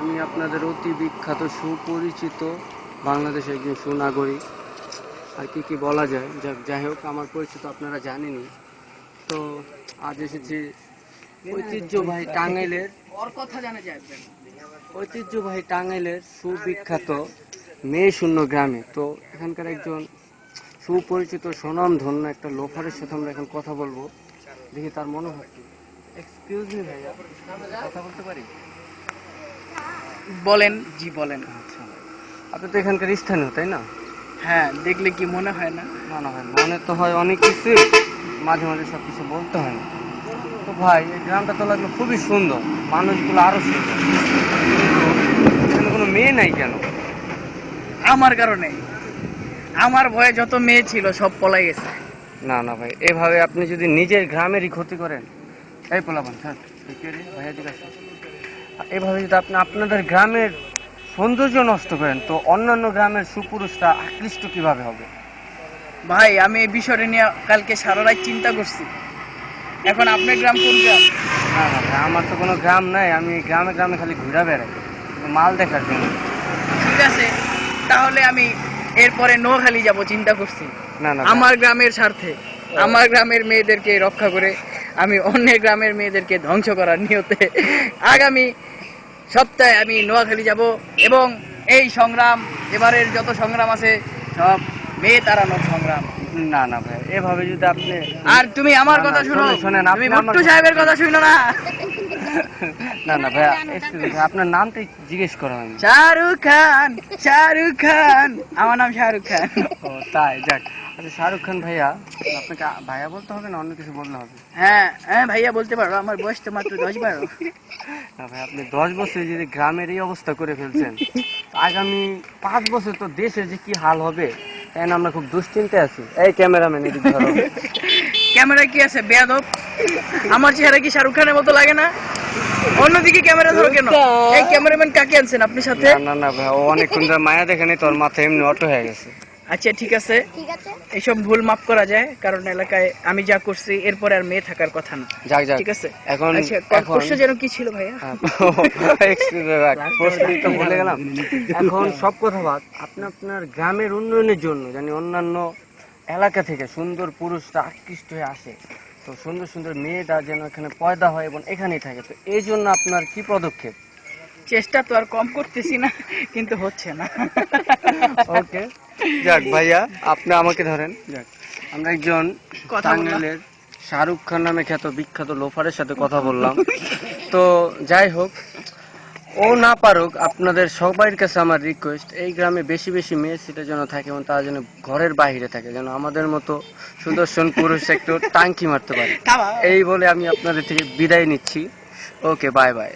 আমি আপনাদের অতি বিখ্যাত সুপরিচিত বাংলাদেশের একজন সুনাগরিক। আর কি বলা যায়, যাই হোক, আমার পরিচিত আপনারা জানেনই। তো আজ এসেছি ঐতিহ্যবাহী টাঙ্গাইলের সুবিখ্যাত মেয়ে শূন্য গ্রামে। তো এখানকার একজন সুপরিচিত সুনামধন্য একটা লোফারের সাথে আমরা এখন কথা বলবো, দেখি তার মনোভাব কি। এক্সকিউজ মি ভাইয়া, কথা বলতে পারি? বলেন। জি বলেন। আচ্ছা, আপনি তো এখানকার স্থানীয়, তাই না? হ্যাঁ, দেখলে কি মনে হয় না? না না ভাই, মনে তো হয় অনেক কিছু, মাঝে মাঝে সব কিছু বলতে হয় না। তো ভাই, এই গ্রামটা তো লাগলো খুবই সুন্দর, মানুষগুলো আরো সুন্দর, কিন্তু এখানে কোনো মেয়ে নাই কেন? আমার কারণে, আমার ভয়ে যত মেয়ে ছিল সব পলাই গেছে। না না ভাই, এভাবে আপনি যদি নিজের গ্রামেরই ক্ষতি করেন। এই পোলাপান স্যার, ভাইয়া জিজ্ঞাসা, এভাবে যদি আপনি আপনাদের গ্রামের সৌন্দর্য নষ্ট করেন, তো অন্যান্য গ্রামের সুপুরুষরা আকৃষ্ট কিভাবে হবে? ভাই, আমি এই বিষয়টা নিয়ে কালকে সারা রাত চিন্তা করছি। এখন আপনার গ্রাম কোন গ্রাম? না না ভাই, আমার তো কোনো গ্রাম নাই, আমি গ্রামে গ্রামে খালি ঘুরে বেড়াই মাল দেখার জন্য। ঠিক আছে, তাহলে আমি এরপরে নোয়াখালী যাব চিন্তা করছি। না না আমার গ্রামের স্বার্থে, আমার গ্রামের মেয়েদেরকে রক্ষা করে আমি অন্যের গ্রামের মেয়েদেরকে ধ্বংস করার নিয়তে আগামী সপ্তাহে আমি নোয়াখালী যাব এবং এই সংগ্রাম, এবারের যত সংগ্রাম আছে সব মেয়ে তাড়ানোর সংগ্রাম। না না ভাই, এভাবে যদি আপনি, আর তুমি আমার না, না, কথা শুনো, শোনেন, তুমি আপনি ভুট্টু আমার সাহেবের কথা শুনো না। না না ভাই, excuse me, আপনার নামটাই জিজ্ঞেস করা হয়নি। শাহরুখ খান, শাহরুখ খান, আমার নাম শাহরুখ খান। ও তাই, যাক। আচ্ছা শাহরুখ খান ভাইয়া, আপনাকে ভাইয়া বলতে হবে না অন্য কিছু বললে হবে? হ্যাঁ হ্যাঁ ভাইয়া বলতে পারো, আমার বয়স তো মাত্র 10-12। না ভাই, আপনি 10 বছর যদি গ্রামের এই অবস্থা করে ফেলছেন, তো আগামী 5 বছর তো দেশের যে কি হাল হবে, তাই না? আমরা খুব দুশ্চিন্তায় আছি। এই ক্যামেরাম্যান, এদিক ধরো। ক্যামেরা কি আছে বেয়াদব? আমার চেহারা কি শাহরুখ খানের মতো লাগে না? অন্যদিকে ক্যামেরা ধরো কেন? এই ক্যামেরাম্যান কাকে আনছেন আপনি সাথে? না না না ভাই, ও অনেকক্ষণ ধরে মায়া দেখেনি, তোর মাথা এমনি অটো হয়ে গেছে। আচ্ছা ঠিক আছে, এইসব ভুল মাফ করা যায়, কারণ এলাকায় আমি যা করছি এরপরে আর মেয়ে থাকার কথা না। যাক যাক, ঠিক আছে। এখন আচ্ছা, এখন প্রশ্ন যেন কি ছিল ভাইয়া? প্রশ্নই তো ভুলে গেলাম। এখন সব কথা বাদ, আপনি আপনার গ্রামের উন্নয়নের জন্য জানি অন্যান্য এলাকা থেকে সুন্দর পুরুষরা আকৃষ্ট হয়ে আসে, তো সুন্দর সুন্দর মেয়েটা যেন এখানে পয়দা হয় এবং এখানেই থাকে, তো এই জন্য আপনার কি পদক্ষেপ? চেষ্টা তো আর কম করতেছি না, কিন্তু হচ্ছে না। ওকে, যাক ভাইয়া, আপনি আমাকে ধরেন। যাক, আমরা একজন কথা টাঙ্গাইলের শাহরুখ খান নামে খ্যাত বিখ্যাত লোফারের সাথে কথা বললাম। তো যাই হোক, ও না পারুক, আপনাদের সবার কাছে আমার রিকোয়েস্ট, এই গ্রামে বেশি বেশি মেয়ে সিটের জন্য থাকে এবং তারা যেন ঘরের বাইরে থাকে, যেন আমাদের মতো সুদর্শন পুরুষ একটু টাঙ্কি মারতে পারে। এই বলে আমি আপনাদের থেকে বিদায় নিচ্ছি। ওকে, বাই বাই।